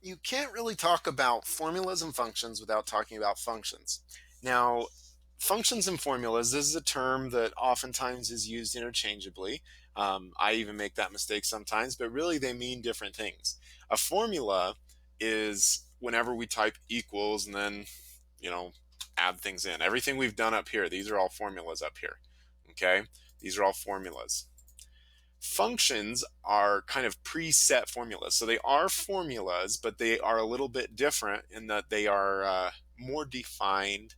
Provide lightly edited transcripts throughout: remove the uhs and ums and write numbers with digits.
You can't really talk about formulas and functions without talking about functions. Now, functions and formulas, this is a term that oftentimes is used interchangeably. I even make that mistake sometimes, but really they mean different things. A formula is whenever we type equals and then, you know, add things in. Everything we've done up here, these are all formulas up here. Okay? These are all formulas. Functions are kind of preset formulas. So they are formulas, but they are a little bit different in that they are more defined,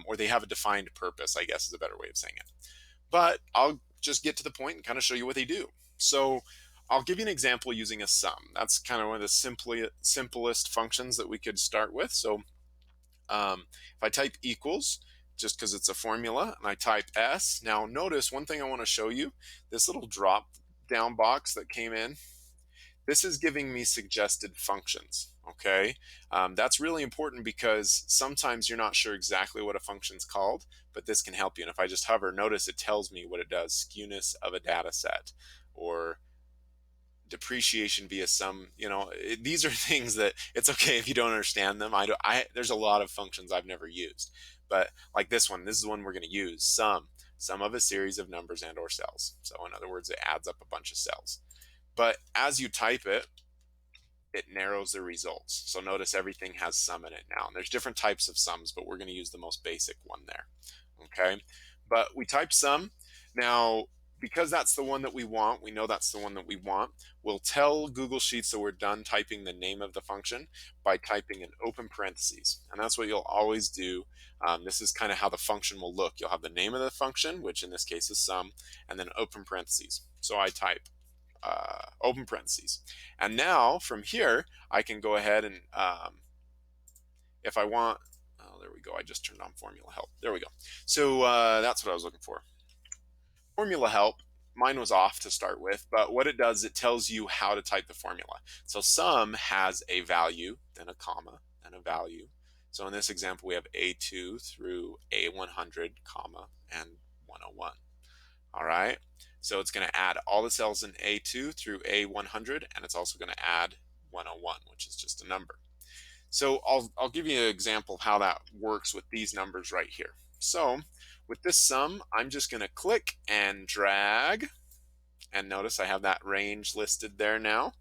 or they have a defined purpose, I guess is a better way of saying it. But I'll just get to the point and kind of show you what they do. So I'll give you an example using a sum. That's kind of one of the simplest functions that we could start with. So if I type equals, just because it's a formula, and I type S, now notice one thing I want to show you, this little drop down box that came in, this is giving me suggested functions, okay? That's really important because sometimes you're not sure exactly what a function's called, but this can help you. And if I just hover, notice it tells me what it does, skewness of a data set, or depreciation via sum. These are things that it's okay if you don't understand them. There's a lot of functions I've never used, but like this is one we're going to use. Sum of a series of numbers and or cells. So in other words, it adds up a bunch of cells. But as you type it, it narrows the results. So notice everything has sum in it now. And there's different types of sums, but we're going to use the most basic one there. Okay. But we type sum. Now, because that's the one that we want, we know that's the one that we want, we'll tell Google Sheets that we're done typing the name of the function by typing in open parentheses. And that's what you'll always do. This is kind of how the function will look. You'll have the name of the function, which in this case is sum, and then open parentheses. So I type open parentheses. And now from here, I can go ahead and if I want, oh, there we go. I just turned on formula help. There we go. So that's what I was looking for. Formula help, mine was off to start with, but what it does, it tells you how to type the formula. So sum has a value, then a comma, then a value. So in this example, we have A2 through A100, comma, and 101. All right. So it's going to add all the cells in A2 through A100, and it's also going to add 101, which is just a number. So I'll give you an example of how that works with these numbers right here. So with this sum, I'm just going to click and drag, and notice I have that range listed there now.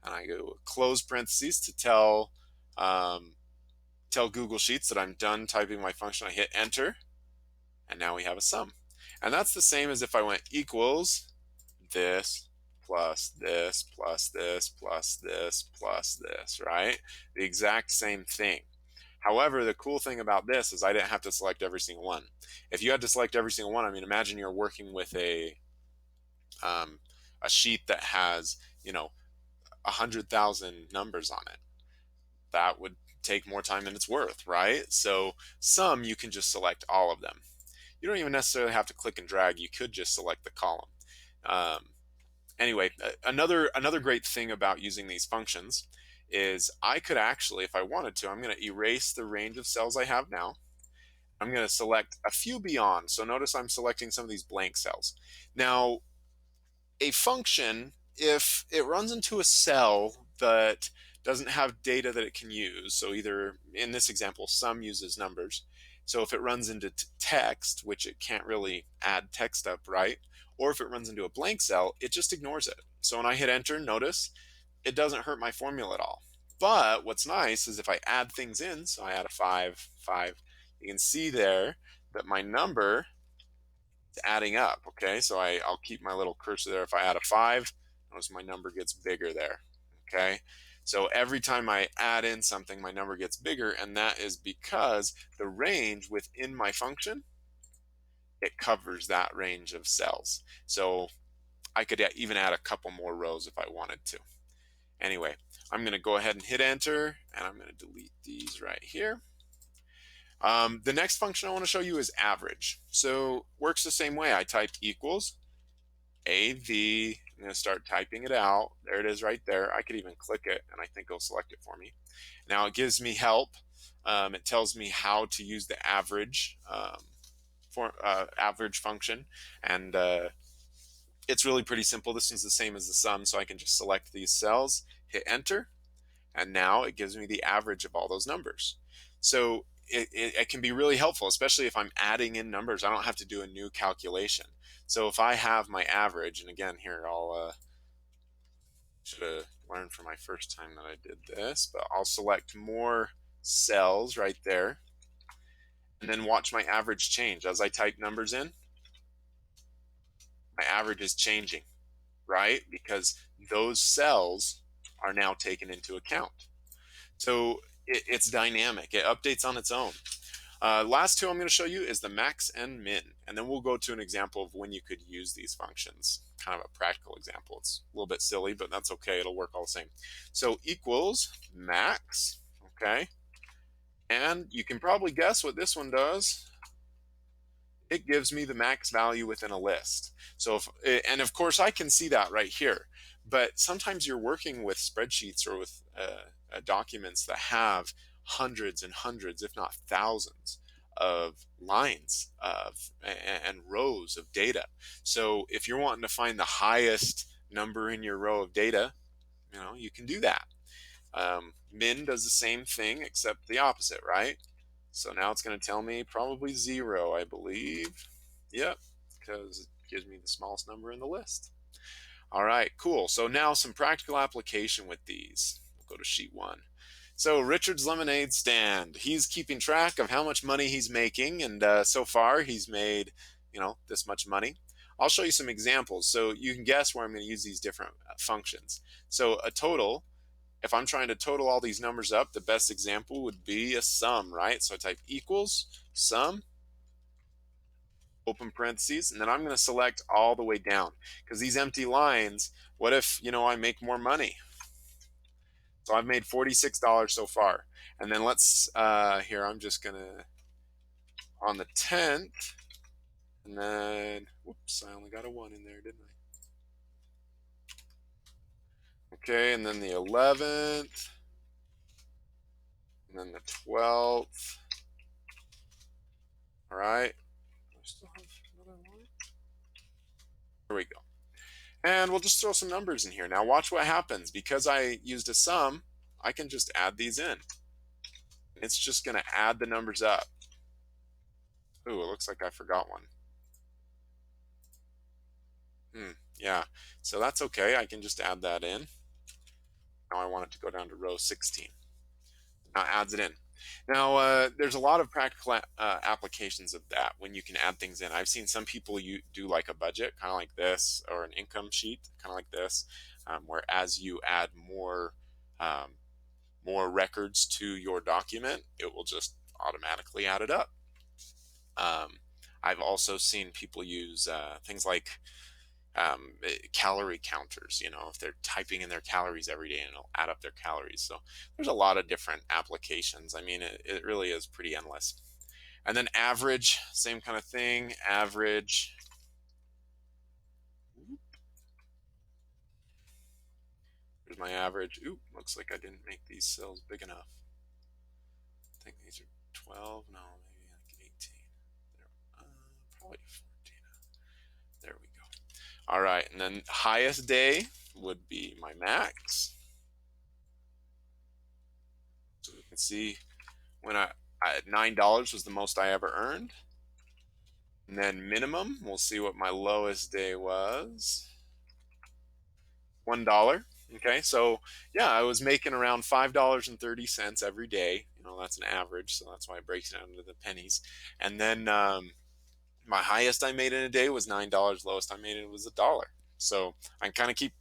And I go close parentheses to tell Google Sheets that I'm done typing my function. I hit enter, and now we have a sum. And that's the same as if I went equals this plus this plus this plus this plus this, right? The exact same thing. However, the cool thing about this is I didn't have to select every single one. If you had to select every single one, I mean, imagine you're working with um, a sheet that has, 100,000 numbers on it. That would take more time than it's worth, right? So some, you can just select all of them. You don't even necessarily have to click and drag. You could just select the column. Um, anyway, another great thing about using these functions is I could actually, if I wanted to, I'm going to erase the range of cells I have now. I'm going to select a few beyond. So notice I'm selecting some of these blank cells. Now, a function, if it runs into a cell that doesn't have data that it can use, so either in this example, sum uses numbers. So if it runs into text, which it can't really add text up, right? Or if it runs into a blank cell, it just ignores it. So when I hit enter, notice it doesn't hurt my formula at all. But what's nice is if I add things in, so I add a 5, you can see there that my number adding up. Okay, so I'll keep my little cursor there. If I add a 5, notice my number gets bigger there. Okay, so every time I add in something, my number gets bigger, and that is because the range within my function, it covers that range of cells. So I could even add a couple more rows if I wanted to. Anyway, I'm going to go ahead and hit enter, and I'm going to delete these right here. The next function I want to show you is average. So works the same way. I type equals AV. I'm going to start typing it out. There it is right there. I could even click it, and I think it'll select it for me. Now it gives me help. It tells me how to use the average average function, and it's really pretty simple. This one's the same as the sum, so I can just select these cells, hit enter, And now it gives me the average of all those numbers. So it can be really helpful, especially if I'm adding in numbers. I don't have to do a new calculation. So if I have my average, and again, here I'll should have learned from my first time that I did this, but I'll select more cells right there and then watch my average change. As I type numbers in, my average is changing, right? Because those cells are now taken into account. So it's dynamic, it updates on its own. Last two I'm going to show you is the max and min, and then we'll go to an example of when you could use these functions. Kind of a practical example. It's a little bit silly, but that's okay. It'll work all the same. So equals max, okay? And you can probably guess what this one does. It gives me the max value within a list. So if, and of course I can see that right here, but sometimes you're working with spreadsheets or with documents that have hundreds and hundreds, if not thousands of lines of and rows of data. So if you're wanting to find the highest number in your row of data, you can do that. Min does the same thing except the opposite, right? So now it's going to tell me probably 0, I believe. Yep, because it gives me the smallest number in the list. All right, cool. So now some practical application with these. We'll go to sheet 1. So Richard's lemonade stand. He's keeping track of how much money he's making, and so far he's made, this much money. I'll show you some examples so you can guess where I'm going to use these different functions. So a total, if I'm trying to total all these numbers up, the best example would be a sum, right? So I type equals sum, open parentheses, and then I'm going to select all the way down because these empty lines, what if, I make more money? So I've made $46 so far. And then let's, here, I'm just going to, on the 10th, and then, whoops, I only got a 1 in there, didn't I? Okay, and then the 11th, and then the 12th. All right. I still have another one. Here we go. And we'll just throw some numbers in here. Now watch what happens. Because I used a sum, I can just add these in. It's just going to add the numbers up. Ooh, it looks like I forgot one. Yeah, so that's okay. I can just add that in. Now I want it to go down to row 16. Now it adds it in. Now, there's a lot of practical applications of that when you can add things in. I've seen some people do like a budget, kind of like this, or an income sheet, kind of like this, where as you add more records to your document, it will just automatically add it up. I've also seen people use things like calorie counters, if they're typing in their calories every day and it'll add up their calories. So there's a lot of different applications. I mean, it really is pretty endless. And then average, same kind of thing, average. Here's my average. Oop, looks like I didn't make these cells big enough. I think these are 12, no, maybe like 18. Probably 14. There we go. All right, and then highest day would be my max. So we can see when $9 was the most I ever earned. And then minimum, we'll see what my lowest day was. $1. Okay, so yeah, I was making around $5.30 every day. That's an average, so that's why it breaks it down to the pennies. And then my highest I made in a day was $9. Lowest I made it was $1. So I kind of keep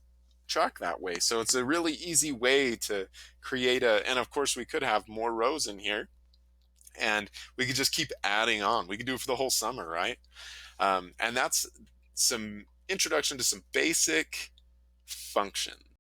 track that way. So it's a really easy way to create and of course we could have more rows in here and we could just keep adding on. We could do it for the whole summer, right? And that's some introduction to some basic functions.